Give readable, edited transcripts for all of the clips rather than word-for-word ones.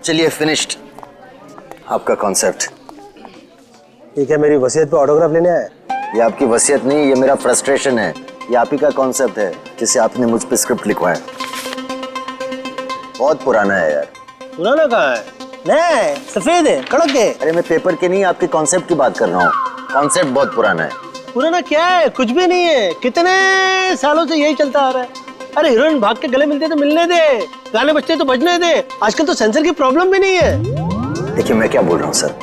चलिए फिनिश्ड आपका कॉन्सेप्ट। ये क्या मेरी वसीयत पे ऑटोग्राफ लेने आया? ये आपकी वसीयत नहीं, ये मेरा फ्रस्ट्रेशन है। ये आप ही का कॉन्सेप्ट है जिसे आपने मुझ पे स्क्रिप्ट लिखवाया। बहुत पुराना है यार। पुराना कहाँ है? नहीं, सफेद है, कड़क है। अरे मैं पेपर के नहीं, आपके कॉन्सेप्ट की बात कर रहा हूँ। कॉन्सेप्ट बहुत पुराना है। पुराना क्या है? कुछ भी नहीं है। कितने सालों से यही चलता आ रहा है। अरे हीरोइन भाग के गले मिलते तो मिलने दे, गाने बजते तो बजने दे। आजकल तो सेंसर की प्रॉब्लम भी नहीं है। देखिए मैं क्या बोल रहा हूँ सर,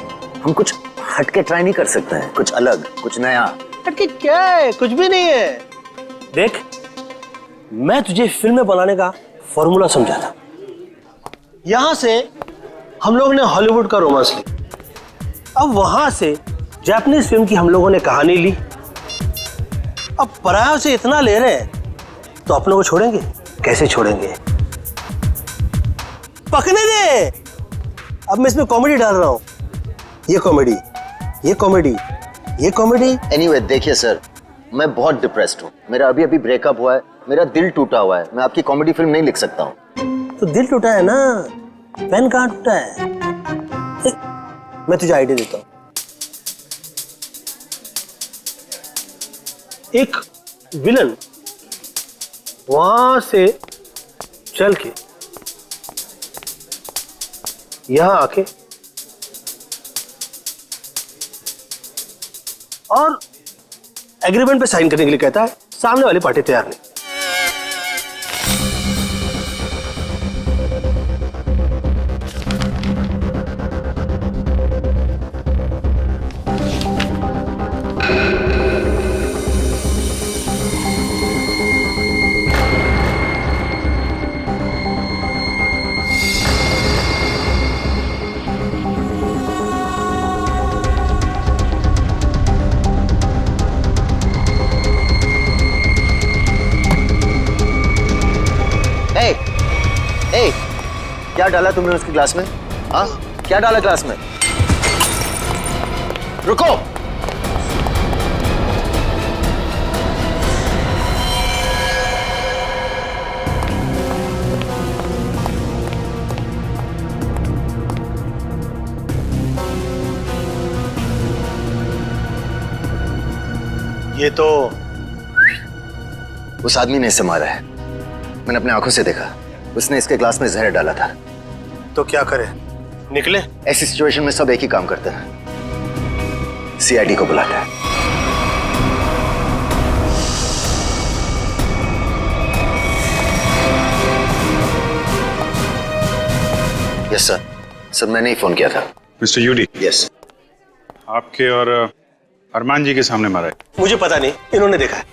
हम कुछ हटके ट्राई नहीं कर सकते हैं? कुछ अलग, कुछ नया। हटके क्या है? कुछ भी नहीं है। देख, मैं तुझे फिल्में बनाने का फॉर्मूला समझा था। यहां से हम लोग ने हॉलीवुड का रोमांस लिया, अब वहां से जापानीज फिल्म की हम लोगों ने कहानी ली। अब परायों से इतना ले रहे हैं तो अपनों को छोड़ेंगे? कैसे छोड़ेंगे? पकने दे। अब मैं इसमें कॉमेडी डाल रहा हूं। ये कॉमेडी, ये कॉमेडी, ये कॉमेडी। एनीवे देखिए सर, मैं बहुत डिप्रेस्ड हूँ। मेरा अभी अभी ब्रेकअप हुआ है, मेरा दिल टूटा हुआ है। मैं आपकी कॉमेडी फिल्म नहीं लिख सकता हूँ। तो दिल टूटा है ना, पेन कहाँ टूटा है? मैं तुझे आइडिया देता हूँ। एक विलन वहां से चल के यहां आके और एग्रीमेंट पे साइन करने के लिए कहता है, सामने वाली पार्टी तैयार नहीं। क्या डाला तुमने उसके ग्लास में? हाँ, क्या डाला ग्लास में? रुको। ये तो उस आदमी ने इसे मारा है। मैंने अपने आंखों से देखा। उसने इसके ग्लास में जहर डाला था। तो क्या करे? निकले? ऐसी सिचुएशन में सब एक ही काम करते हैं, सीआईडी को बुलाता है। Yes sir. सर मैंने ही फोन किया था। Mister UD. यस। आपके और अरमान जी के सामने मारा है? मुझे पता नहीं, इन्होंने देखा है।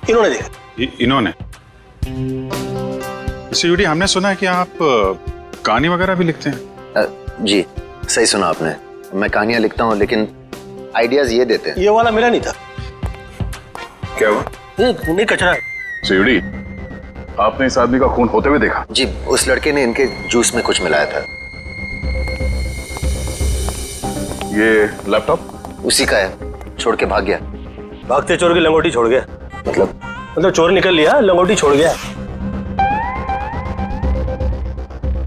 इन्होंने देखा। इन्होंने? मिस्टर यूडी, हमने सुना है कि आप कहानी वगैरह भी लिखते हैं। जी सही सुना आपने। मैं कहानियां लिखता हूँ लेकिन आइडियाज ये देते हैं। ये वाला मेरा नहीं था। क्या हुआ? नहीं, कचरा है। मिस्टर यूडी, आपने इस आदमी का खून होते हुए देखा? जी, उस लड़के ने इनके जूस में कुछ मिलाया था। ये लैपटॉप? उसी का है, छोड़ के भाग गया। भागते चोर की लंगोटी छोड़ गया? मतलब चोर निकल लिया, लंगोटी छोड़ गया।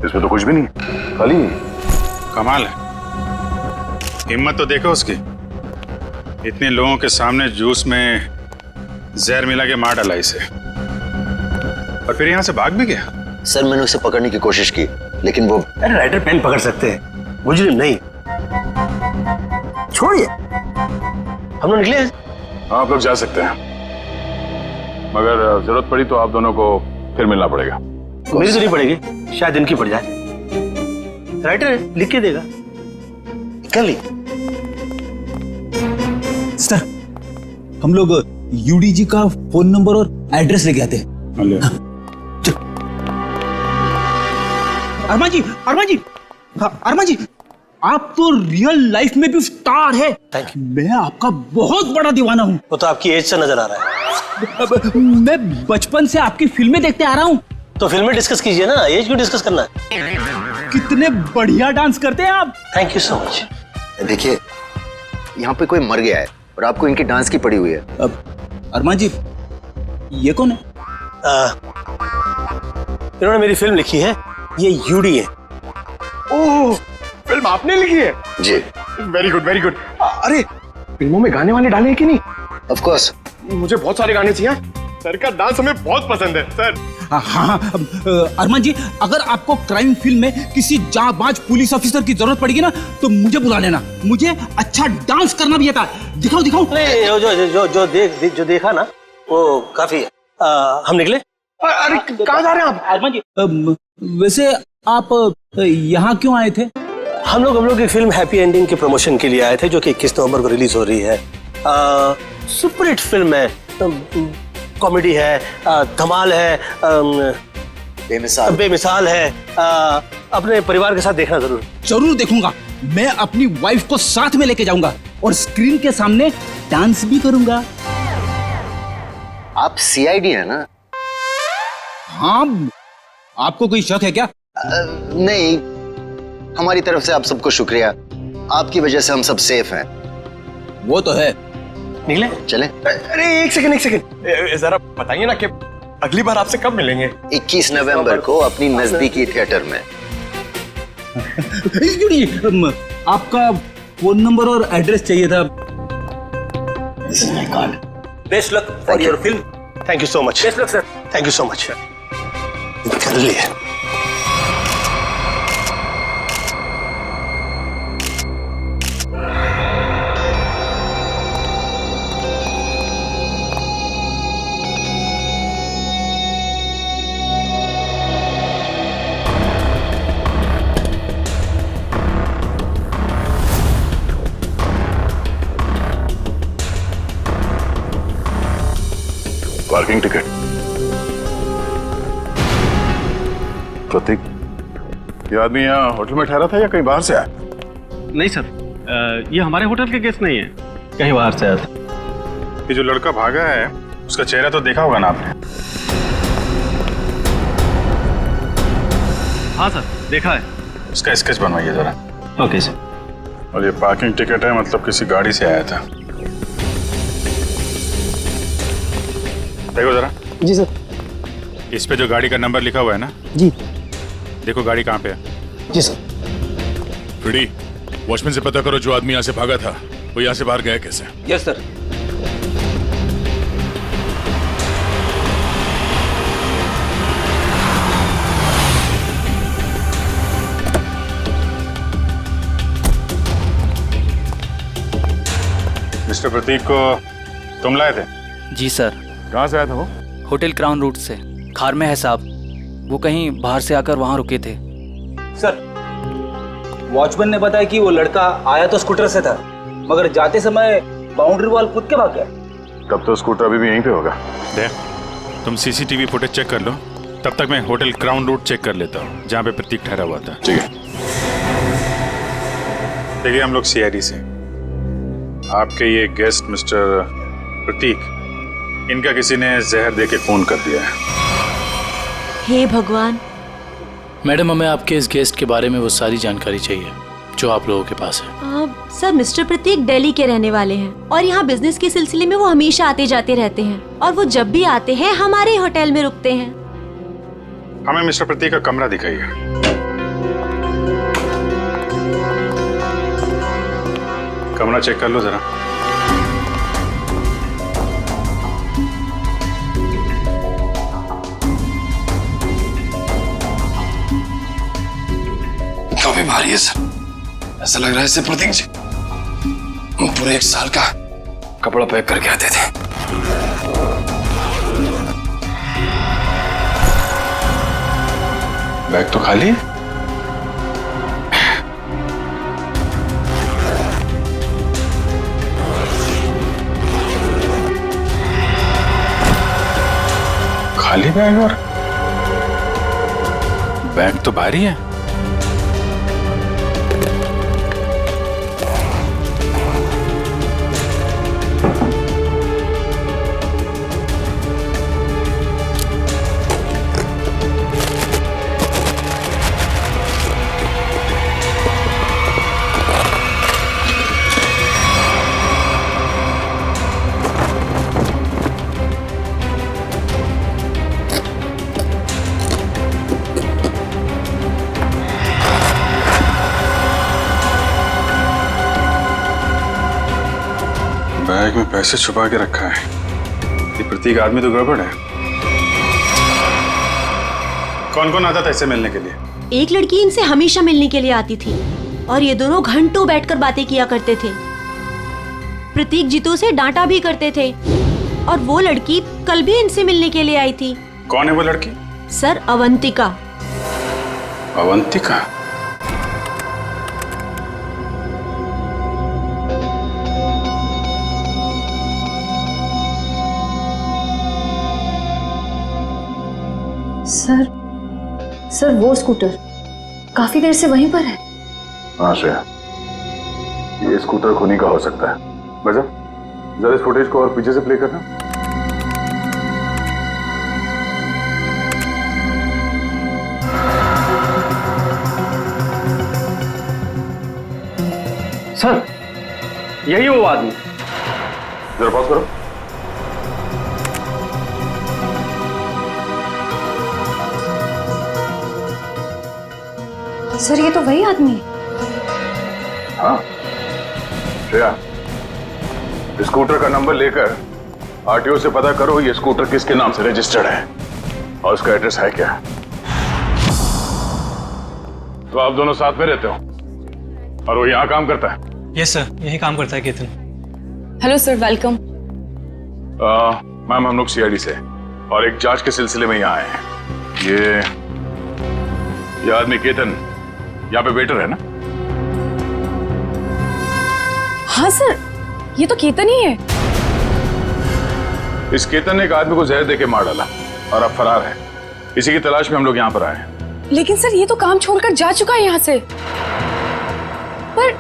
इसमें तो कुछ भी नहीं, खाली। कमाल है, हिम्मत तो देखो उसकी। इतने लोगों के सामने जूस में जहर मिला के मार डाला इसे, और फिर यहाँ से भाग भी गया। सर मैंने उसे पकड़ने की कोशिश की लेकिन वो। अरे राइटर पेन पकड़ सकते हैं, मुजरिम नहीं। छोड़िए, हम लोग निकले। हाँ, आप लोग जा सकते हैं, मगर जरूरत पड़ी तो आप दोनों को फिर मिलना पड़ेगा। मेरी तो नहीं पड़ेगी, शायद इनकी पड़ जाए। राइटर है, लिख के देगा। कर ली। सर, हम लोग यूडी जी का फोन नंबर और एड्रेस लेके आते हैं। अरमान जी, अरमान जी, हाँ, अरमान जी, आप तो रियल लाइफ में भी स्टार है। मैं आपका बहुत बड़ा दीवाना हूँ। वो तो आपकी एज से नजर आ रहा है। मैं बचपन से आपकी फिल्में देखते आ रहा हूँ। तो फिल्में डिस्कस कीजिए ना, एज क्यों डिस्कस करना है? कितने बढ़िया डांस करते हैं आप। Thank you so much. देखिए, यहाँ पे कोई मर गया है और आपको इनकी डांस की पड़ी हुई है। अरमान जी, ये कौन है? इन्होंने मेरी फिल्म लिखी है, ये यूडी है। ओह, फिल्म आपने लिखी है? जी। Very good very good. अरे फिल्मों में गाने वाने डाले हैं कि नहीं? Of course. मुझे बहुत सारे गाने चाहिए। सर का डांस हमें बहुत पसंद है सर। हाँ, अरमान जी, अगर आपको क्राइम फिल्म में किसी जांबाज पुलिस ऑफिसर की जरूरत पड़ेगी ना तो मुझे बुला लेना। मुझे अच्छा डांस करना भी आता है। दिखाओ दिखाओ। अरे जो देखा ना वो काफी है। हम निकले। अरे कहाँ जा रहे हैं आप? अरमान जी, वैसे आप यहाँ क्यों आए थे? हम लोग एक फिल्म हैप्पी एंडिंग के प्रमोशन के लिए आए थे जो कि 21 नवंबर को रिलीज हो रही है। सुपरहिट फिल्म है, कॉमेडी है, धमाल है, बेमिसाल है। अपने परिवार के साथ देखना जरूर देखूंगा। मैं अपनी वाइफ को साथ में लेके जाऊंगा और स्क्रीन के सामने डांस भी करूंगा। आप सीआईडी है ना? हाँ, आपको कोई शक है क्या? नहीं, हमारी तरफ से आप सबको शुक्रिया। आपकी वजह से हम सब सेफ हैं। वो तो है। निकले चले। अरे एक सेकंड जरा बताइए ना कि अगली बार आपसे कब मिलेंगे? 21 नवंबर को अपनी नजदीकी थिएटर में। आपका फोन नंबर और एड्रेस चाहिए था। This is my card. Best luck for your film. Thank you so much. Best luck sir. Thank you so much. कर लिए। Parking ticket. प्रतीक, ये आदमी यहाँ होटल में ठहरा था या कहीं बाहर से आया? नहीं सर, ये हमारे होटल के गेस्ट नहीं है, कहीं बाहर से आया था। ये जो लड़का भागा है उसका चेहरा तो देखा होगा ना आपने? हाँ सर, देखा है। उसका स्केच बनवाइए जरा। Okay sir. और ये पार्किंग टिकट है, मतलब किसी गाड़ी से आया था। देखो जरा। जी सर। इस पे जो गाड़ी का नंबर लिखा हुआ है ना? जी। देखो गाड़ी कहाँ पे है। जी सर। फ्रीडी, वॉचमैन से पता करो जो आदमी यहाँ से भागा था वो यहाँ से बाहर गया कैसे। Yes sir. मिस्टर प्रतीक को तुम लाए थे? जी सर। कहाँ से आया था वो? होटल क्राउन रूट से। खार में है साहब। वो कहीं बाहर से आकर वहाँ रुके थे। सर, वॉचमैन ने बताया कि वो लड़का आया तो स्कूटर से था, मगर जाते समय बाउंड्री वॉल कूद के भाग गया। तब तो स्कूटर अभी भी यहीं पे होगा। देख, तुम सीसीटीवी फुटेज चेक कर लो, तब तक मैं होटल क्राउन रूट चेक कर लेता हूँ जहाँ पे प्रतीक ठहरा हुआ था। ठीक है। देखिए, हम लोग सीआईडी से आपके ये गेस्ट मिस्टर प्रतीक, इनका किसी ने जहर दे के खून कर दिया है। हे भगवान। मैडम, हमें आपके इस गेस्ट के बारे में वो सारी जानकारी चाहिए जो आप लोगों के पास है। सर, मिस्टर प्रतीक दिल्ली के रहने वाले हैं और यहाँ बिजनेस के सिलसिले में वो हमेशा आते जाते रहते हैं और वो जब भी आते हैं हमारे होटल में रुकते हैं। हमें मिस्टर प्रतीक का कमरा दिखाइए। कमरा चेक कर लो जरा। काफी भारी है सर, ऐसा लग रहा है इससे प्रतीक जी पूरे 1 साल का कपड़ा पैक करके आते थे। बैग तो खाली है। खाली बैग और बैग तो भारी है। बैग में पैसे छुपा के रखा है। ये प्रतीक आदमी तो गड़बड़ है। कौन कौन आता था इससे मिलने के लिए? एक लड़की इनसे हमेशा मिलने के लिए आती थी और ये दोनों घंटों बैठकर बातें किया करते थे। प्रतीक जीतू से डांटा भी करते थे और वो लड़की कल भी इनसे मिलने के लिए आई थी। कौन है वो लड़की? सर, अवंतिका। अवंतिका? सर वो स्कूटर काफी देर से वहीं पर है। हाँ श्रेया, ये स्कूटर खूनी का हो सकता है। बजा, जरा इस फुटेज को और पीछे से प्ले करना। सर, यही वो आदमी। जरा पॉज करो। सर, ये तो वही आदमी है। हाँ श्रेया, स्कूटर का नंबर लेकर आरटीओ से पता करो ये स्कूटर किसके नाम से रजिस्टर्ड है और उसका एड्रेस है क्या। तो आप दोनों साथ में रहते हो और वो यहाँ काम करता है? यस सर, यही काम करता है Ketan. Hello sir, welcome. Ma'am, हम लोग सीआईडी से और एक जांच के सिलसिले में यहाँ आए हैं। ये आदमी केतन यहाँ पे वेटर है ना? हाँ सर, ये तो केतन ही है। इस केतन ने एक आदमी को जहर देके मार डाला और अब फरार है। इसी की तलाश में हम लोग यहाँ पर आए हैं। लेकिन सर, ये तो काम छोड़कर जा चुका है यहाँ से। पर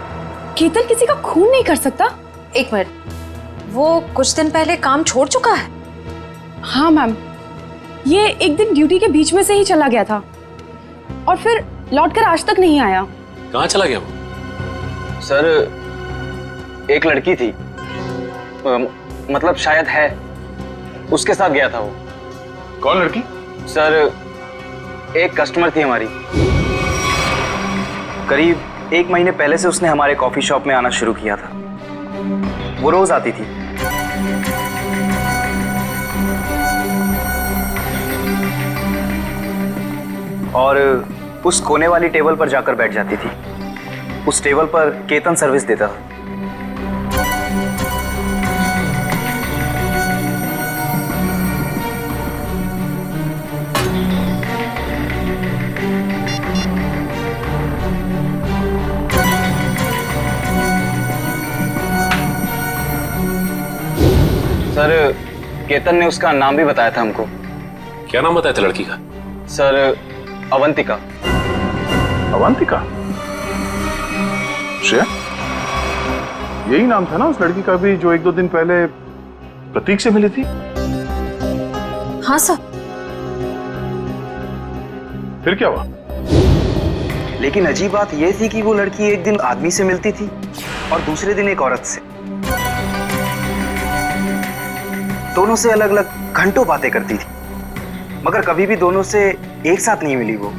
केतन किसी का खून नहीं कर सकता। एक मिनट, वो कुछ दिन पहले काम छोड़ चुका है? हाँ मैम, ये एक दिन ड्यूटी के बीच में से ही चला गया था और फिर लौटकर आज तक नहीं आया। कहाँ चला गया वो? सर, एक लड़की थी, मतलब शायद है, उसके साथ गया था वो। कौन लड़की? सर, एक कस्टमर थी हमारी। करीब 1 महीने पहले से उसने हमारे कॉफी शॉप में आना शुरू किया था। वो रोज आती थी। और उस कोने वाली टेबल पर जाकर बैठ जाती थी। उस टेबल पर केतन सर्विस देता था। सर, केतन ने उसका नाम भी बताया था हमको। क्या नाम बताया था लड़की का? सर, अवंतिका। अवंतिका? श्रेया, यही नाम था ना उस लड़की का भी जो 1-2 दिन पहले प्रतीक से मिली थी? हाँ सर। फिर क्या हुआ? लेकिन अजीब बात यह थी कि वो लड़की एक दिन आदमी से मिलती थी और दूसरे दिन एक औरत से। दोनों से अलग अलग घंटों बातें करती थी, मगर कभी भी दोनों से एक साथ नहीं मिली वो।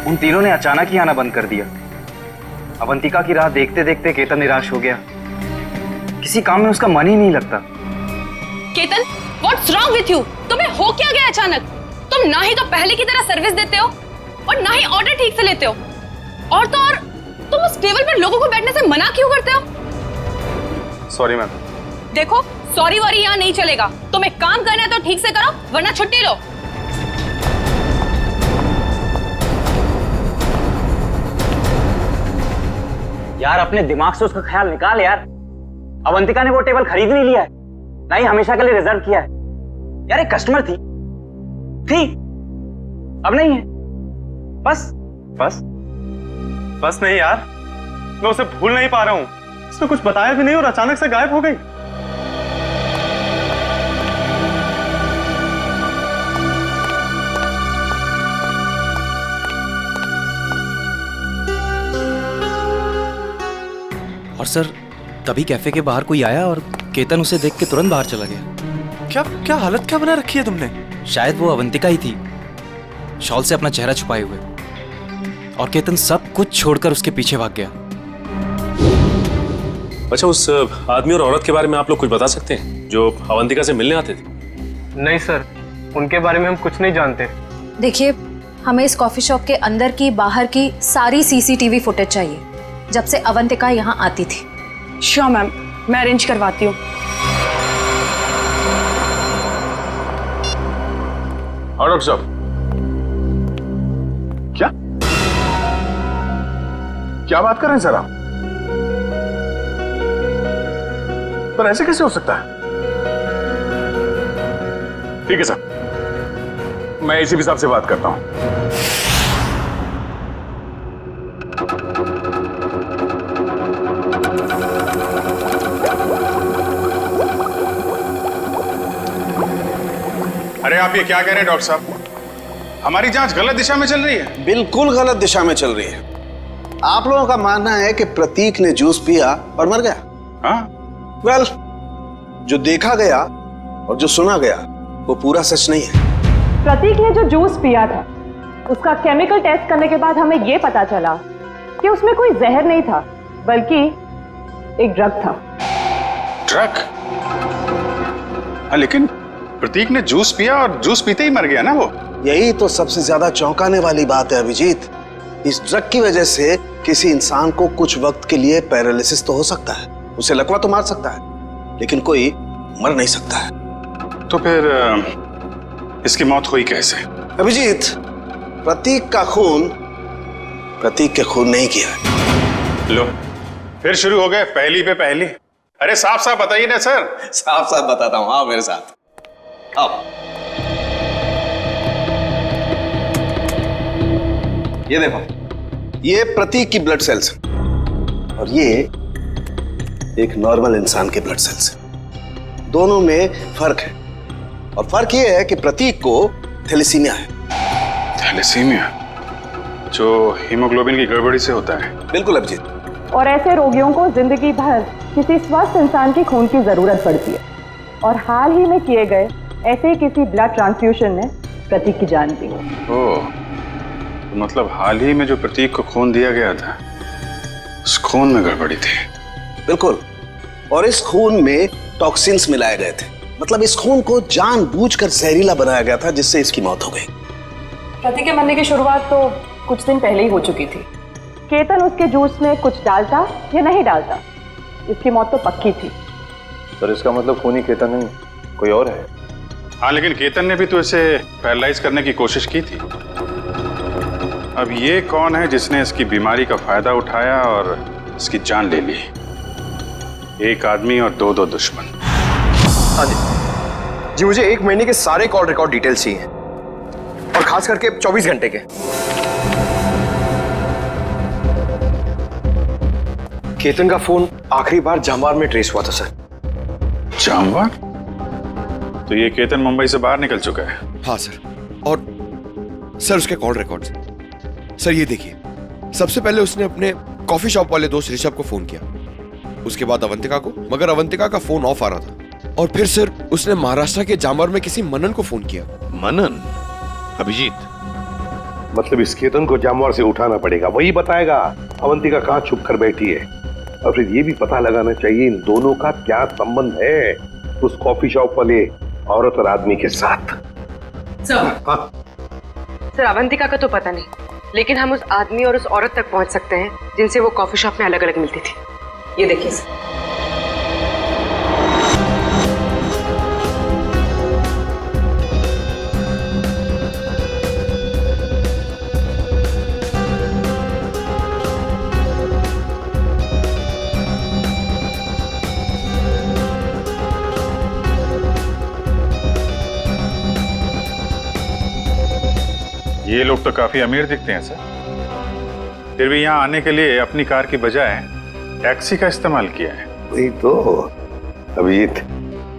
उन तीनों ने अचानक ही आना बंद कर दिया। अवंतिका की राह देखते देखते केतन निराश हो गया। किसी काम में उसका मन ही नहीं लगता। Ketan, what's wrong with you? तुम्हें हो क्या गया अचानक? तुम ना ही तो पहले की तरह सर्विस देते हो और ना ही ऑर्डर ठीक से लेते हो। और तो और तुम उस टेबल पर लोगों को बैठने से मना क्यों करते हो? Sorry ma'am. देखो, सॉरी वॉरी यहाँ नहीं चलेगा। तुम्हें काम करना है तो ठीक से करो, वरना छुट्टी लो। यार, अपने दिमाग से उसका ख्याल निकाल यार। अवंतिका ने वो टेबल खरीद नहीं लिया है, ना ही हमेशा के लिए रिजर्व किया है। यार, एक कस्टमर थी, अब नहीं है। बस नहीं यार, मैं उसे भूल नहीं पा रहा हूँ। उसने कुछ बताया भी नहीं और अचानक से गायब हो गई। और सर, तभी कैफे के बाहर कोई आया और केतन उसे देख के तुरंत बाहर चला गया। क्या हालत क्या बना रखी है तुमने? शायद वो अवंतिका ही थी, शॉल से अपना चेहरा छुपाए हुए। और केतन सब कुछ छोड़कर उसके पीछे भाग गया। अच्छा, उस आदमी और औरत के बारे में आप लोग कुछ बता सकते हैं जो अवंतिका से मिलने आते थे? नहीं सर, उनके बारे में हम कुछ नहीं जानते। देखिए, हमें इस कॉफी शॉप के अंदर की बाहर की सारी सीसीटीवी फुटेज चाहिए जब से अवंतिका यहाँ आती थी। श्योर मैम, मैं अरेंज करवाती हूँ। और डॉक्टर साहब, क्या बात कर रहे हैं सर आप? पर ऐसे कैसे हो सकता है? ठीक है सर, मैं एसीपी साहब से बात करता हूं। अरे आप ये क्या कह रहे हैं डॉक्टर साहब? हमारी जांच गलत दिशा में चल रही है। बिल्कुल गलत दिशा में चल रही है। आप लोगों का मानना है कि प्रतीक ने जूस पिया और मर गया। हाँ? वेल, जो देखा गया और जो सुना गया वो पूरा सच नहीं है। प्रतीक ने जो जूस पिया था उसका केमिकल टेस्ट करने के बाद हमें यह पता चला कि उसमें कोई जहर नहीं था, बल्कि एक ड्रग था। ड्रग? हाँ, लेकिन प्रतीक ने जूस पिया और जूस पीते ही मर गया ना वो। यही तो सबसे ज्यादा चौंकाने वाली बात है अभिजीत। इस ड्रग की वजह से किसी इंसान को कुछ वक्त के लिए पैरालिसिस तो हो सकता है, उसे लकवा तो मार सकता है, लेकिन कोई मर नहीं सकता है। तो फिर इसकी मौत हुई कैसे? अभिजीत, प्रतीक का खून प्रतीक के खून नहीं किया है। लो, फिर शुरू हो गए पहली पे पहली। अरे साफ साफ बताइए ना सर। साफ साफ बताता हूं, आओ मेरे साथ आओ। ये देखो, ये प्रतीक की ब्लड सेल्स और ये एक नॉर्मल इंसान के ब्लड सेल्स। दोनों में फर्क है, और फर्क ये है कि प्रतीक को थैलेसीमिया है। थैलेसीमिया जो हीमोग्लोबिन की गड़बड़ी से होता है? बिल्कुल अभिजीत। और ऐसे रोगियों को जिंदगी भर किसी स्वस्थ इंसान के खून की जरूरत पड़ती है, और हाल ही में किए गए ऐसे ही किसी ब्लड ट्रांसफ्यूजन ने प्रतीक की जान दी। ओह, तो मतलब हाल ही में जो प्रतीक को खून दिया गया था उस खून में गड़बड़ी थी। बिल्कुल, और इस खून में टॉक्सिन्स मिलाए गए थे। मतलब इस खून को जानबूझकर जहरीला बनाया गया था, जिससे इसकी मौत हो गई। प्रतीक के मरने की शुरुआत तो कुछ दिन पहले ही हो चुकी थी। केतन उसके जूस में कुछ डालता या नहीं डालता, इसकी मौत तो पक्की थी। सर, इसका मतलब खूनी केतन नहीं, कोई और है। हाँ, लेकिन केतन ने भी तो इसे पैरालाइज करने की कोशिश की थी। अब ये कौन है जिसने इसकी बीमारी का फायदा उठाया और इसकी जान ले ली? एक आदमी और दो दुश्मन। हाँ जी, मुझे 1 महीने के सारे कॉल रिकॉर्ड डिटेल्स चाहिए, और खास करके 24 घंटे के। केतन का फोन आखिरी बार जामवार में ट्रेस हुआ था सर। जामवार? तो ये केतन मुंबई से बाहर निकल चुका है? हाँ सर, और सर उसके कॉल रिकॉर्ड्स। सर ये देखिए, सबसे पहले उसने अपने कॉफी शॉप वाले दोस्त ऋषभ को फोन किया, उसके बाद अवंतिका को, मगर अवंतिका का फोन ऑफ आ रहा था। और फिर सर उसने महाराष्ट्र के जामवार में किसी मनन को फोन किया। मनन? अभिजीत, मतलब इस केतन को जामवार से उठाना पड़ेगा, वही बताएगा अवंतिका कहाँ छुप कर बैठी है। और फिर ये भी पता लगाना चाहिए इन दोनों का क्या संबंध है उस कॉफी शॉप वाले औरत और आदमी के साथ। सर, अवंतिका का तो पता नहीं, लेकिन हम उस आदमी और उस औरत तक पहुंच सकते हैं जिनसे वो कॉफी शॉप में अलग अलग मिलती थी। ये देखिए सर। ये लोग तो काफी अमीर दिखते हैं सर, फिर भी यहाँ आने के लिए अपनी कार की बजाय टैक्सी का इस्तेमाल किया है। वही तो अभिजीत,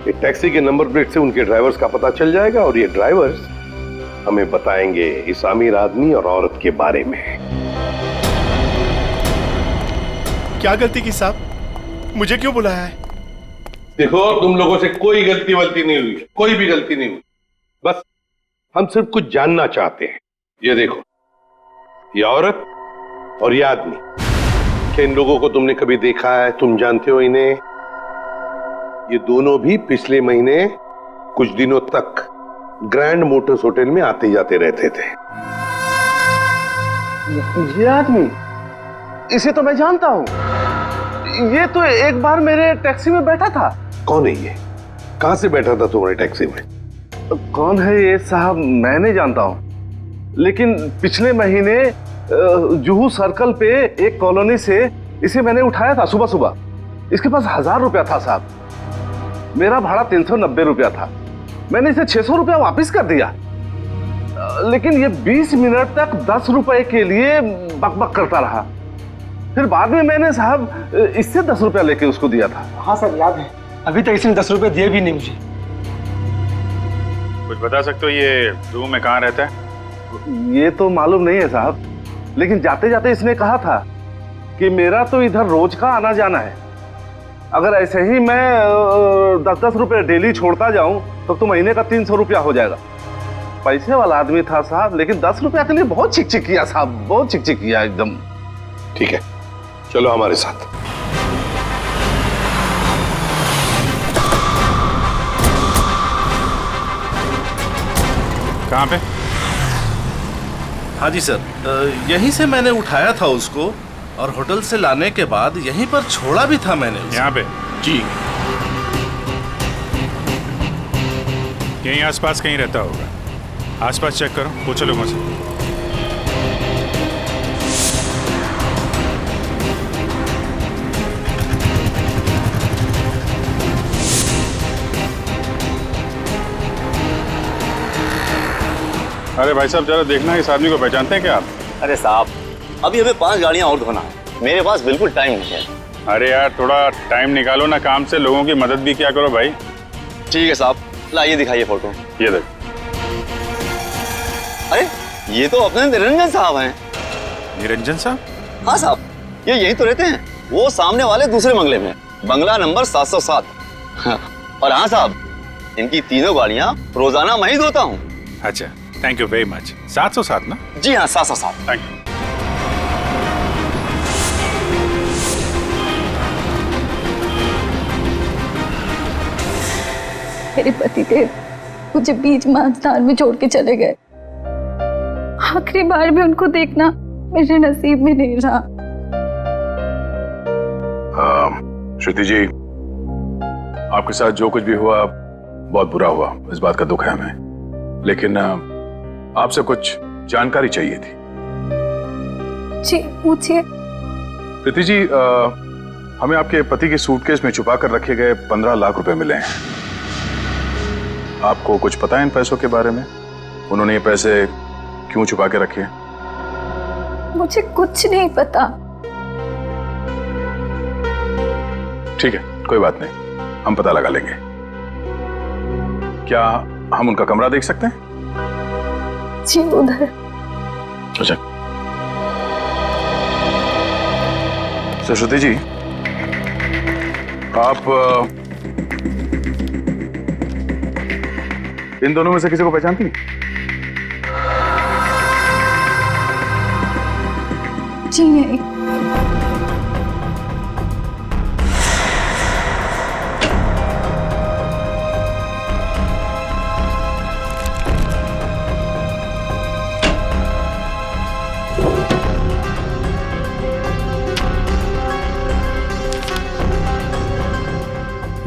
ये टैक्सी के नंबर प्लेट से उनके ड्राइवर्स का पता चल जाएगा, और ये ड्राइवर्स हमें बताएंगे इस अमीर आदमी और औरत के बारे में। क्या गलती की साहब, मुझे क्यों बुलाया है? देखो, तुम लोगों से कोई गलती वलती नहीं हुई, कोई भी गलती नहीं हुई, बस हम सिर्फ कुछ जानना चाहते हैं। ये देखो, ये औरत और ये आदमी क्या इन लोगों को तुमने कभी देखा है? तुम जानते हो इन्हें? ये दोनों भी पिछले महीने कुछ दिनों तक ग्रैंड मोटर्स होटल में आते जाते रहते थे। ये आदमी, इसे तो मैं जानता हूँ। ये तो एक बार मेरे टैक्सी में बैठा था। कौन है ये? कहां से बैठा था तुम्हारे टैक्सी में? कौन है ये साहब, मैं नहीं जानता हूँ, लेकिन पिछले महीने जुहू सर्कल पे एक कॉलोनी से इसे मैंने उठाया था सुबह सुबह। इसके पास 1000 रुपया था साहब। मेरा भाड़ा 390 रुपया था। मैंने इसे 600 रुपया वापस कर दिया, लेकिन ये 20 मिनट तक 10 रुपए के लिए बकबक करता रहा। फिर बाद में मैंने साहब इससे 10 रुपया लेके उसको दिया था। हाँ सर, याद है। अभी तक इसने 10 रुपए दिए भी नहीं मुझे। कुछ बता सकते हो ये जुहू में कहाँ रहता है? ये तो मालूम नहीं है साहब, लेकिन जाते जाते इसने कहा था कि मेरा तो इधर रोज का आना जाना है। अगर ऐसे ही मैं 10-10 रुपए डेली छोड़ता जाऊं तो महीने का 300 रुपया हो जाएगा। पैसे वाला आदमी था साहब, लेकिन 10 रुपया के लिए बहुत चिक-चिक किया साहब, बहुत चिक-चिक किया एकदम। ठीक है, चलो हमारे साथ। कहाँ पे? हाँ जी सर, यहीं से मैंने उठाया था उसको और होटल से लाने के बाद यहीं पर छोड़ा भी था मैंने उसे। यहाँ पे? जी। यहीं आसपास कहीं रहता होगा। आसपास चेक करो, पूछो लोगों से। अरे भाई साहब, जरा देखना इस आदमी को पहचानते हैं क्या आप? अरे साहब, अभी हमें 5 गाड़ियां और धोना है, मेरे पास बिल्कुल टाइम नहीं है। अरे यार, थोड़ा टाइम निकालो ना काम से, लोगों की मदद भी क्या करो भाई। ठीक है साहब, लाइए दिखाइए फोटो। ये देख। अरे ये तो अपने निरंजन साहब हैं। निरंजन साहब? हाँ साहब, ये यहीं तो रहते हैं, वो सामने वाले दूसरे बंगले में, बंगला नंबर 707। और हाँ साहब, इनकी तीनों गाड़ियां रोजाना मैं ही धोता हूँ। अच्छा, थैंक यू वेरी मच। 707 ना? जी हाँ, 707। Thank you. मेरे पति देव मुझे बीच मांझधार में छोड़ के चले गए। आखिरी बार भी उनको देखना मेरे नसीब में नहीं रहा। श्रुति जी, आपके साथ जो कुछ भी हुआ बहुत बुरा हुआ, इस बात का दुख है हमें, लेकिन आपसे कुछ जानकारी चाहिए थी। जी पूछिए। प्रीति जी, हमें आपके पति के सूटकेस में छुपा कर रखे गए 15 लाख रुपए मिले हैं। आपको कुछ पता है इन पैसों के बारे में? उन्होंने ये पैसे क्यों छुपा के रखे हैं? मुझे कुछ नहीं पता। ठीक है, कोई बात नहीं, हम पता लगा लेंगे। क्या हम उनका कमरा देख सकते हैं? जी उधर। अच्छा। सरस्वती जी, आप इन दोनों में से किसी को पहचानती हैं? जी नहीं।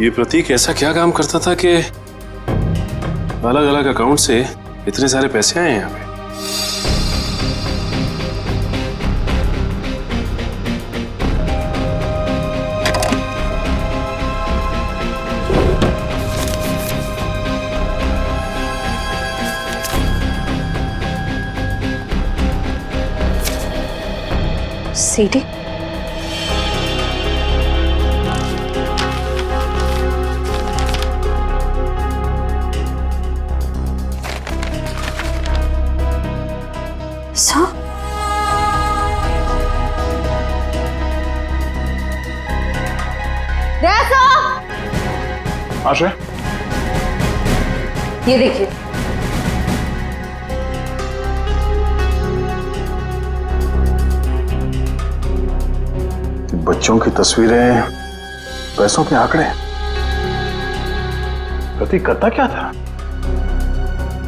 ये प्रतीक ऐसा क्या काम करता था कि अलग अलग अकाउंट से इतने सारे पैसे आए यहाँ पे? सीडी? आश्रय, ये देखिए, बच्चों की तस्वीरें, पैसों के आंकड़े। प्रतीक करता क्या था?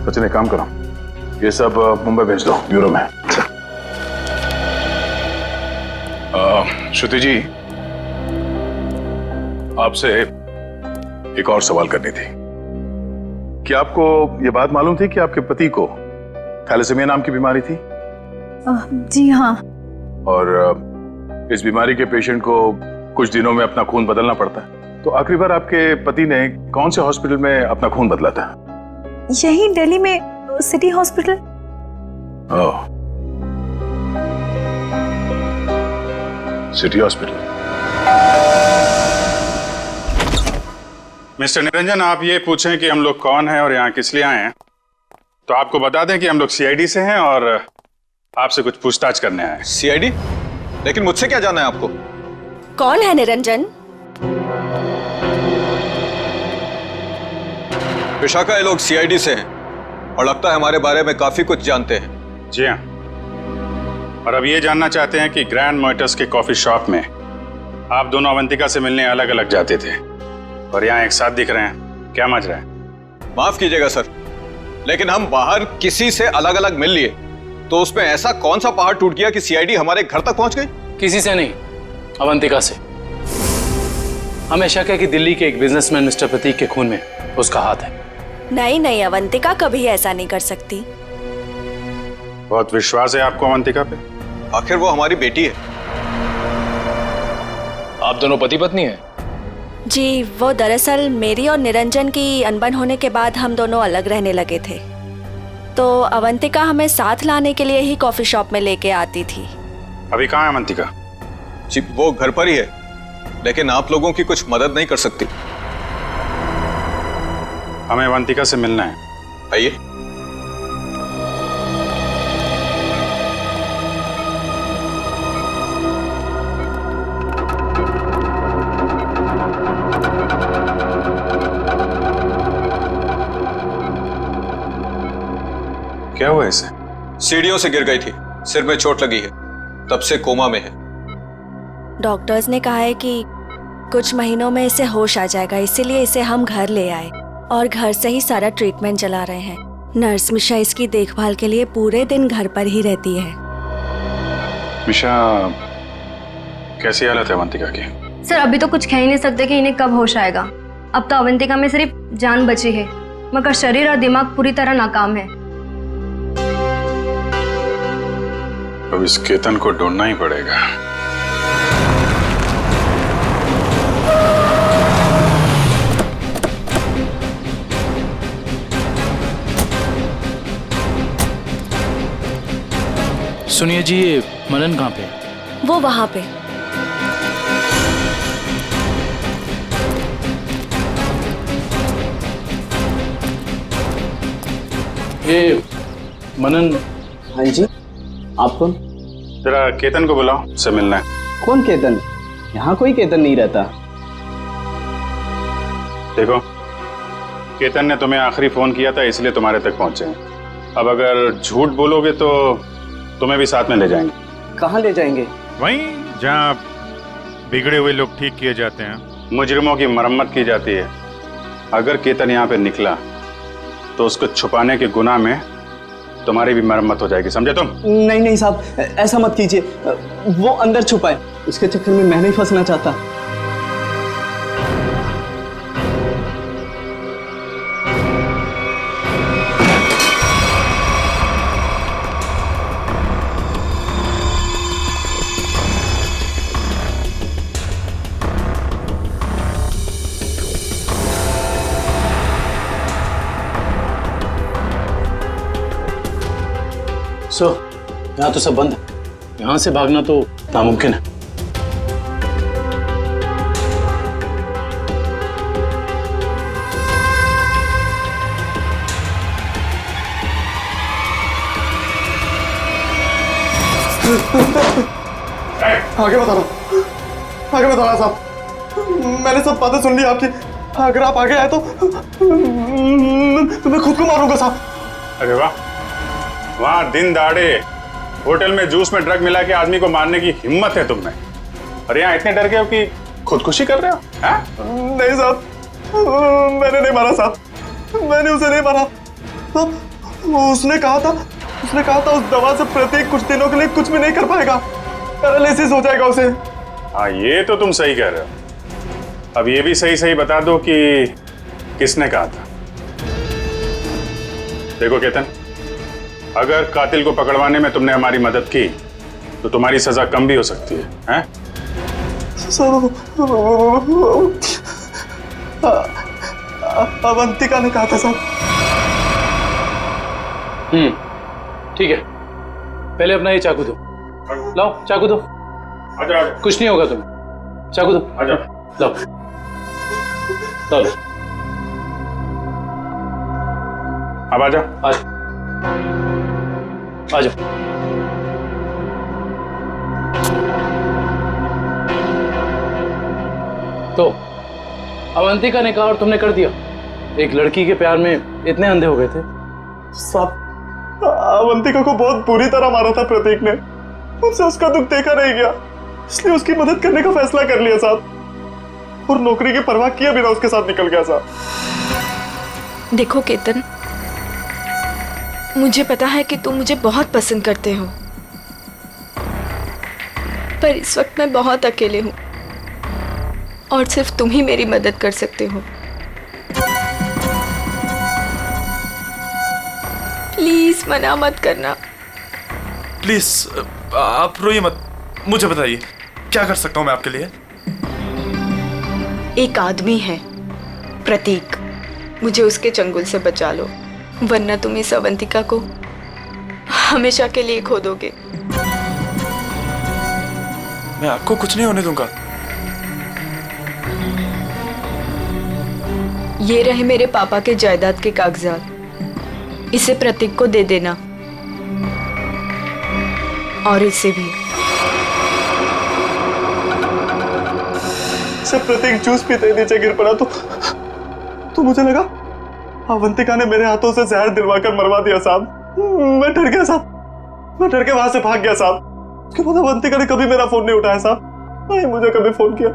सचिन, एक काम करो, ये सब मुंबई भेज दो ब्यूरो में। श्रुति जी, आपसे एक और सवाल करनी थी। क्या आपको यह बात मालूम थी कि आपके पति को थैलेसीमिया नाम की बीमारी थी? जी हाँ। और इस बीमारी के पेशेंट को कुछ दिनों में अपना खून बदलना पड़ता है। तो आखिरी बार आपके पति ने कौन से हॉस्पिटल में अपना खून बदला था? यही दिल्ली में सिटी हॉस्पिटल। ओह, सिटी हॉस्पिटल। मिस्टर निरंजन, आप ये पूछें कि हम लोग कौन हैं और यहाँ किस लिए आए हैं, तो आपको बता दें कि हम लोग सीआईडी से हैं और आपसे कुछ पूछताछ करने आए हैं। सीआईडी? लेकिन मुझसे क्या जाना है आपको? कौन है निरंजन? विशाखा, ये लोग सीआईडी से हैं और लगता है हमारे बारे में काफी कुछ जानते हैं। जी हाँ, और अब ये जानना चाहते हैं कि ग्रैंड मोटर्स के कॉफी शॉप में आप दोनों अवंतिका से मिलने अलग अलग जाते थे और यहाँ एक साथ दिख रहे हैं, क्या मजा है? माफ कीजिएगा सर, लेकिन हम बाहर किसी से अलग अलग मिल लिए तो उसमें ऐसा कौन सा पहाड़ टूट गया कि सीआईडी हमारे घर तक पहुंच गई? किसी से नहीं, अवंतिका से। हमें शक है कि दिल्ली के एक बिजनेसमैन मिस्टर प्रतीक के खून में उसका हाथ है। नहीं नहीं, अवंतिका कभी ऐसा नहीं कर सकती। बहुत विश्वास है आपको अवंतिका पे? आखिर वो हमारी बेटी है। आप दोनों पति पत्नी हैं? जी, वो दरअसल मेरी और निरंजन की अनबन होने के बाद हम दोनों अलग रहने लगे थे, तो अवंतिका हमें साथ लाने के लिए ही कॉफी शॉप में लेके आती थी। अभी कहाँ है अवंतिका? जी, वो घर पर ही है, लेकिन आप लोगों की कुछ मदद नहीं कर सकती। हमें अवंतिका से मिलना है। आइए। क्या हुआ इसे? सीढ़ियों से गिर गई थी, सिर में चोट लगी है, तब से कोमा में है। डॉक्टर्स ने कहा है कि कुछ महीनों में इसे होश आ जाएगा, इसीलिए इसे हम घर ले आए और घर से ही सारा ट्रीटमेंट चला रहे हैं। नर्स मिशा इसकी देखभाल के लिए पूरे दिन घर पर ही रहती है। मिशा, कैसी हालत है अवंतिका की? सर, अभी तो कुछ कह ही नहीं सकते कि इन्हें कब होश आएगा। अब तो अवंतिका में सिर्फ जान बची है, मगर शरीर और दिमाग पूरी तरह नाकाम है। अब इस केतन को ढूंढना ही पड़ेगा। सुनिए जी, ये मनन कहाँ पे? वो वहां पे। ये मनन। हाँ जी, आप कौन? जरा केतन को बुलाओ, उससे मिलना है। कौन केतन? यहाँ कोई केतन नहीं रहता। देखो, केतन ने तुम्हें आखिरी फोन किया था, इसलिए तुम्हारे तक पहुंचे हैं। अब अगर झूठ बोलोगे तो तुम्हें भी साथ में ले जाएंगे। कहाँ ले जाएंगे? वहीं जहाँ बिगड़े हुए लोग ठीक किए जाते हैं, मुजरिमों की मरम्मत की जाती है। अगर केतन यहाँ पे निकला तो उसको छुपाने के गुनाह में तुम्हारी भी मरम्मत हो जाएगी, समझे तुम? नहीं नहीं साहब, ऐसा मत कीजिए। वो अंदर छुपा है, उसके चक्कर में मैं नहीं फंसना चाहता। यहाँ तो सब बंद है, यहाँ से भागना तो नामुमकिन है। आगे बता रहा, आगे बता रहा साहब, मैंने सब बातें सुन ली आपकी। अगर आप आगे आए तो मैं खुद को मारूंगा साहब। अरे वाह, वहां दिन दहाड़े होटल में जूस में ड्रग मिला के आदमी को मारने की हिम्मत है तुम में। अरे यहाँ इतने डर गए हो कि खुदकुशी कर रहे हो? नहीं साहब, मैंने नहीं मारा साहब, मैंने उसे नहीं मारा। उसने कहा था उस दवा से प्रतीक कुछ दिनों के लिए कुछ भी नहीं कर पाएगा, पैरालिसिस हो जाएगा उसे। हाँ, ये तो तुम सही कह रहे हो। अब ये भी सही सही बता दो कि किसने कहा था। देखो केतन, अगर कातिल को पकड़वाने में तुमने हमारी मदद की तो तुम्हारी सजा कम भी हो सकती है, हैं? अवंतिका ने कहा था साहब। ठीक है, पहले अपना ये चाकू दो। लाओ चाकू दो। आजा। कुछ नहीं होगा तुम्हें। चाकू दो। आजा। लाओ लो। अब आजा। आ जाओ। तो अवंतिका ने कहा और तुमने कर दिया। एक लड़की के प्यार में इतने अंधे हो गए थे? साहब, अवंतिका को बहुत बुरी तरह मारा था प्रतीक ने। मुझसे उसका दुख देखा नहीं गया, इसलिए उसकी मदद करने का फैसला कर लिया साहब, और नौकरी की परवाह किए बिना उसके साथ निकल गया साहब। देखो केतन, मुझे पता है कि तुम मुझे बहुत पसंद करते हो, पर इस वक्त मैं बहुत अकेले हूँ और सिर्फ तुम ही मेरी मदद कर सकते हो। प्लीज मना मत करना। प्लीज आप रोइए मत, मुझे बताइए क्या कर सकता हूँ मैं आपके लिए। एक आदमी है प्रतीक, मुझे उसके चंगुल से बचा लो, वरना तुम इस अवंतिका को हमेशा के लिए खो दोगे। मैं आपको कुछ नहीं होने दूंगा। ये रहे मेरे पापा के जायदाद के कागजात, इसे प्रतीक को दे देना, और इसे भी। से प्रतीक जूस पीते नीचे गिर पड़ा तो मुझे लगा अवंतिका ने मेरे हाथों से जहर दिलवाकर मरवा दिया साहब। मैं डर गया साहब, मैं डर के वहां से भाग गया साहब। उसके बाद अवंतिका ने कभी मेरा फोन नहीं उठाया साहब, नहीं मुझे कभी फोन किया।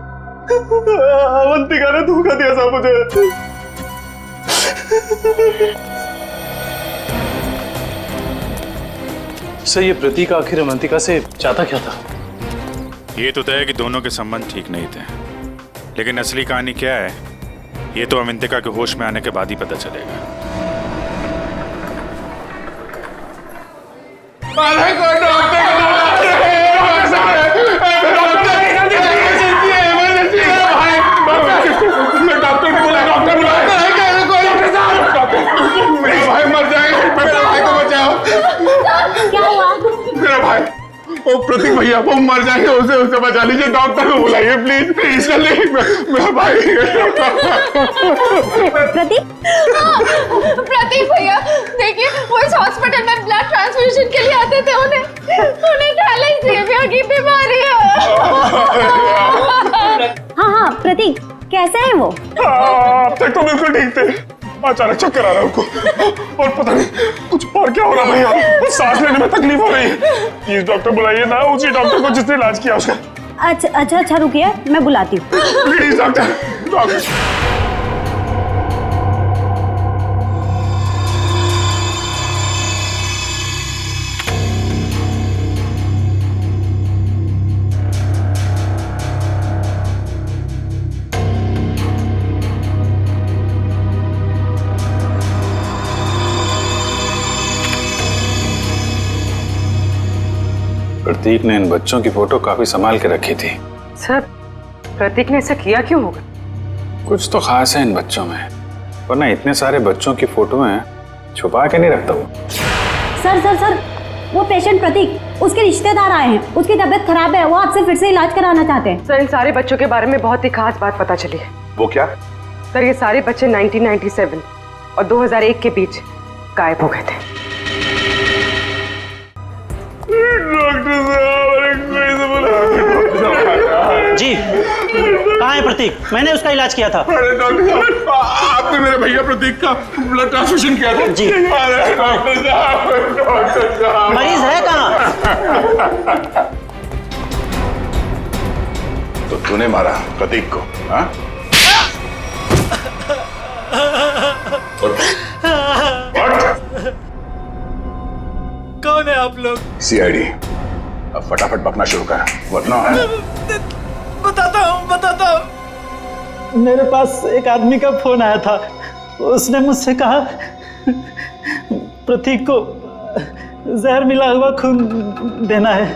अवंतिका ने धोखा दिया साहब मुझे। सर, ये प्रतीक आखिर अवंतिका से चाहता क्या था? ये तो तय है कि दोनों के संबंध ठीक नहीं थे, लेकिन असली कहानी क्या है ये तो अवंतिका के होश में आने के बाद ही पता चलेगा। मेरा भाई मर जाएगा, मेरे भाई को बचाओ। क्या हुआ? मेरा भाई, वो प्रतीक भैया वो मर जाएंगे, उसे बचा लीजिए, डॉक्टर को बुलाइए प्लीज प्लीज। मेरा भाई। प्रतीक भैया देखिए, वो इस हॉस्पिटल में ब्लड ट्रांसफ्यूजन के लिए आते थे, उन्हें थैलेसीमिया की बीमारी है। हाँ प्रतीक, कैसे है वो? अब तक तो बिल्कुल ठीक थे, अचानक चक्कर आ रहा है उनको, और पता नहीं कुछ और क्या हो रहा भैया, सांस लेने में तकलीफ हो रही है। प्लीज डॉक्टर बुलाइए ना, उसी डॉक्टर को जिसने इलाज किया उसका। अच्छा रुकिए, मैं बुलाती हूँ। Please doctor. प्रतीक ने इन बच्चों की फोटो काफी संभाल के रखी थी। सर, प्रतीक ने ऐसा किया क्यों होगा? कुछ तो खास है इन बच्चों में, वरना इतने सारे बच्चों की फोटो हैं छुपा के नहीं रखता वो। सर, वो पेशेंट प्रतीक, उसके रिश्तेदार आए हैं, उसकी तबीयत खराब है, वो आपसे फिर से इलाज कराना चाहते हैं। सर, इन सारे बच्चों के बारे में बहुत ही खास बात पता चली है। वो क्या? सर, ये सारे बच्चे 1997 और 2001 के बीच गायब हो गए थे। जी, कहाँ है प्रतीक? मैंने उसका इलाज किया था। अरे डॉक्टर साहब, आपने मेरे भैया प्रतीक का ब्लड ट्रांसफ्यूजन किया था? जी। अरे डॉक्टर साहब, मरीज है कहाँ? तो तूने मारा प्रतीक को, हाँ? कौन है आप लोग? सीआईडी। अब फटाफट बकना शुरू कर, वरना बताता हूँ। मेरे पास एक आदमी का फोन आया था। उसने मुझसे कहा प्रतीक को जहर मिला हुआ खून देना है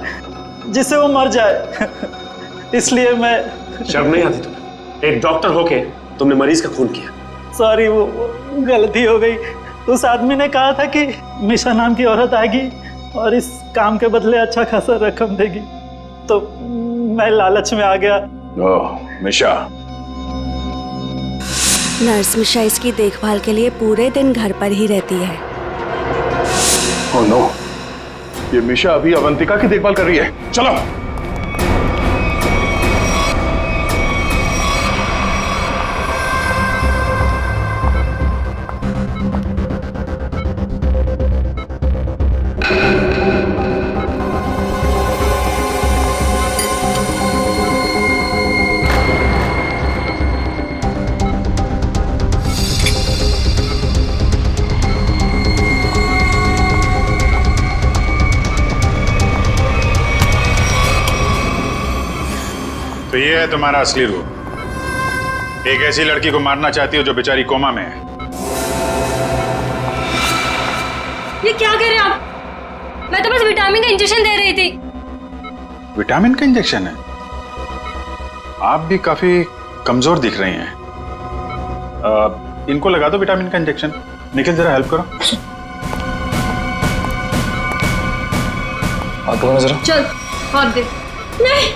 जिससे वो मर जाए। इसलिए मैं। शर्म नहीं आती तुम्हें? एक डॉक्टर होके तुमने मरीज का खून किया। सॉरी, वो गलती हो गई। उस आदमी ने कहा था कि मिशा नाम की औरत आएगी और इस काम के बदले अच्छा खासा रकम देगी, तो मैं लालच में आ गया। ओह, मिशा। नर्स मिशा इसकी देखभाल के लिए पूरे दिन घर पर ही रहती है। ओह नो, ये मिशा अभी अवंतिका की देखभाल कर रही है। चलो। तो ये है तुम्हारा असली रूप। एक ऐसी लड़की को मारना चाहती हो जो बेचारी कोमा में है। ये क्या कह रहे हैं आप? मैं तो बस विटामिन का इंजेक्शन दे रही थी। विटामिन का इंजेक्शन है? आप भी काफी कमजोर दिख रही हैं। इनको लगा दो विटामिन का इंजेक्शन। निखिल जरा हेल्प करो। हाथ जरा। चल हाथ दे। नहीं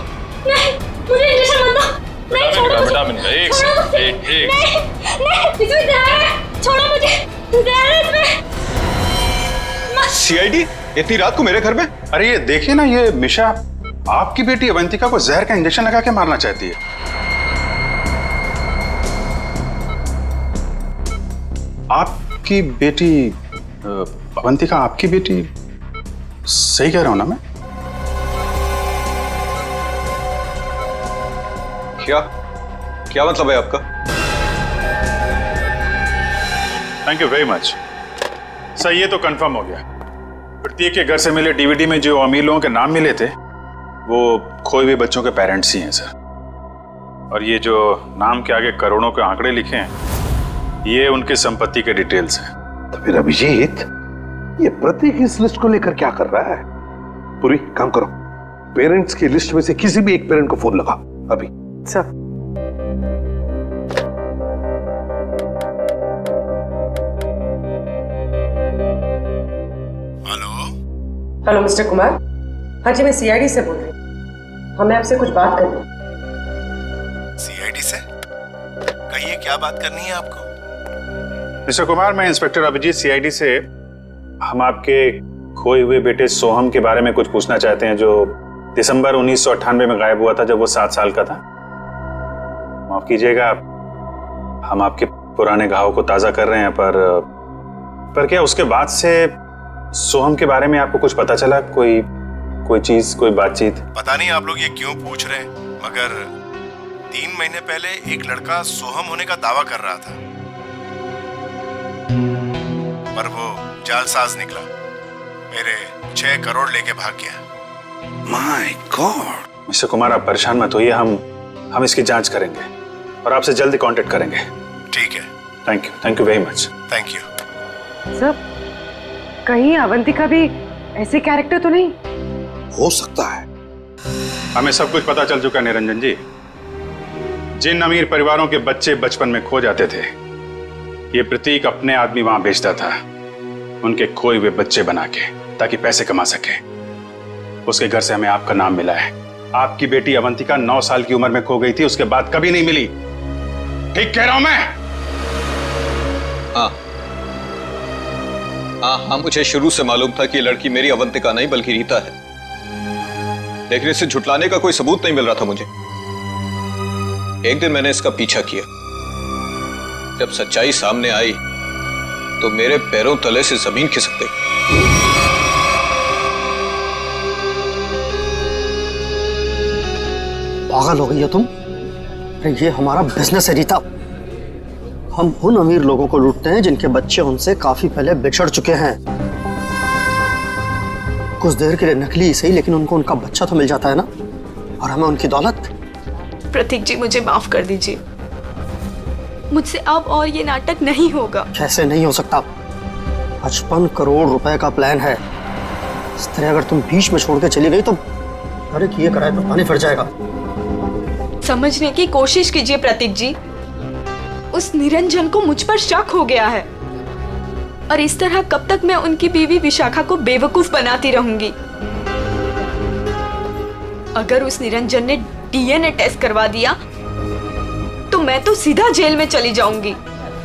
नहीं, मुझे इंजेक्शन मत दो। नहीं, छोड़ो मुझे। विटामिन का एक नहीं नहीं, इसमें जहर है। छोड़ो मुझे, जहर है इसमें। सीआईडी इतनी रात को मेरे घर में? अरे ये देखिए ना, ये मिशा आपकी बेटी अवंतिका को जहर का इंजेक्शन लगा के मारना चाहती है। आपकी बेटी अवंतिका आपकी बेटी? सही कह रहा हूं ना मैं? क्या क्या मतलब है आपका? Thank you very much sir. ये तो कंफर्म हो गया। प्रतीक के घर से मिले डीवीडी में जो अमीर लोगों के नाम मिले थे वो खोए हुए बच्चों के पेरेंट्स ही हैं सर। और ये जो नाम के आगे करोड़ों के आंकड़े लिखे हैं ये उनकी संपत्ति के डिटेल्स हैं। तो फिर अभिजीत, ये प्रतीक इस लिस्ट को लेकर क्या कर रहा है? पूरी काम करो, पेरेंट्स की लिस्ट में से किसी भी एक पेरेंट को फोन लगा अभी। सर। Hello mister Kumar. हाँ जी, मैं सीआईडी से बोल रही हूँ। हमें आपसे कुछ बात करनी है। सीआईडी से? कहिए, क्या बात करनी है आपको? मिस्टर कुमार, मैं इंस्पेक्टर अभिजीत सीआईडी से। हम आपके खोए हुए बेटे सोहम के बारे में कुछ पूछना चाहते हैं, जो दिसंबर 1998 में गायब हुआ था जब वो 7 साल का था। माफ कीजिएगा, हम आपके पुराने घाव को ताजा कर रहे हैं, पर क्या उसके बाद से सोहम के बारे में आपको कुछ पता चला? कोई चीज, कोई बातचीत? पता नहीं आप लोग ये क्यों पूछ रहे हैं, मगर 3 महीने पहले एक लड़का सोहम होने का दावा कर रहा था, पर वो जालसाज निकला। मेरे 6 करोड़ लेके भाग गया। My God. मिस्टर कुमार, आप परेशान मत होइए, हम इसकी जांच करेंगे और आपसे जल्दी कांटेक्ट करेंगे। ठीक है। Thank you very much. Thank you. Sir, कहीं अवंतिका भी ऐसे कैरेक्टर तो नहीं? हो सकता है। हमें सब कुछ पता चल चुका निरंजन जी। जिन अमीर परिवारों के बच्चे बचपन में खो जाते थे, ये प्रतीक अपने आदमी वहां भेजता था उनके खोए हुए बच्चे बना के, ताकि पैसे कमा सके। उसके घर से हमें आपका नाम मिला है। आपकी बेटी अवंतिका 9 साल की उम्र में खो गई थी, उसके बाद कभी नहीं मिली। ठीक कह रहा हूं मैं? हाँ, मुझे शुरू से मालूम था कि ये लड़की मेरी अवंतिका नहीं बल्कि रीता है, लेकिन इसे झुटलाने का कोई सबूत नहीं मिल रहा था मुझे। एक दिन मैंने इसका पीछा किया। जब सच्चाई सामने आई तो मेरे पैरों तले से जमीन खिसक गई। पागल हो गई हो तुम? अरे ये हमारा बिजनेस है रीता। हम उन अमीर लोगों को लूटते हैं जिनके बच्चे उनसे काफी पहले बिछड़ चुके हैं। कुछ देर के लिए नकली सही, लेकिन उनको उनका बच्चा तो मिल जाता है ना, और हमें उनकी दौलत। प्रतीक जी मुझे माफ कर दीजिए, मुझसे अब और ये नाटक नहीं होगा। कैसे नहीं हो सकता? 55 करोड़ रुपए का प्लान है। इस तरह अगर तुम बीच में छोड़ के चली गई तो अरे किए कराए पर पानी फिर जाएगा। समझने की कोशिश कीजिए प्रतीक जी, उस निरंजन को मुझ पर शक हो गया है, और इस तरह कब तक मैं उनकी बीवी विशाखा को बेवकूफ बनाती रहूंगी। अगर उस निरंजन ने डीएनए टेस्ट करवा दिया तो मैं तो सीधा जेल में चली जाऊंगी।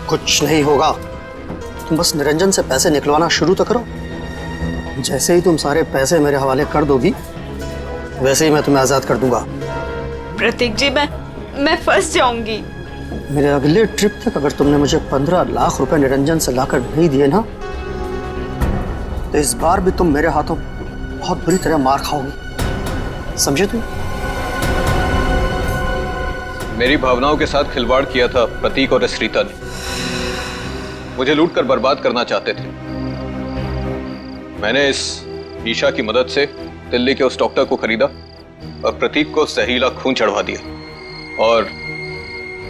कुछ नहीं होगा, तुम बस निरंजन से पैसे निकलवाना शुरू तो करो। जैसे ही तुम सारे पैसे मेरे हवाले कर दोगी वैसे ही मैं तुम्हें आजाद कर दूंगा। प्रतीक जी मैं फंस जाऊंगी। मेरे अगले ट्रिप तक अगर तुमने मुझे 15 लाख रुपए निरंजन से लाकर नहीं दिए ना, तो इस बार भी तुम मेरे हाथों बहुत बुरी तरह मार खाओगी, समझे तुम? मेरी भावनाओं के साथ खिलवाड़ किया था प्रतीक और रीता ने। मुझे लूट कर बर्बाद करना चाहते थे। मैंने इस ईशा की मदद से दिल्ली के उस डॉक्टर को खरीदा और प्रतीक को जहरीला खून चढ़वा दिया, और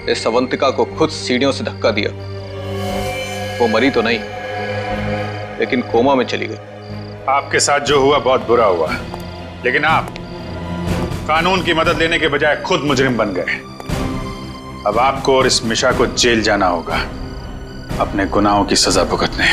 इस अवंतिका को खुद सीढ़ियों से धक्का दिया। वो मरी तो नहीं, लेकिन कोमा में चली गई। आपके साथ जो हुआ बहुत बुरा हुआ, लेकिन आप कानून की मदद लेने के बजाय खुद मुजरिम बन गए। अब आपको और इस मिशा को जेल जाना होगा अपने गुनाहों की सजा भुगतने।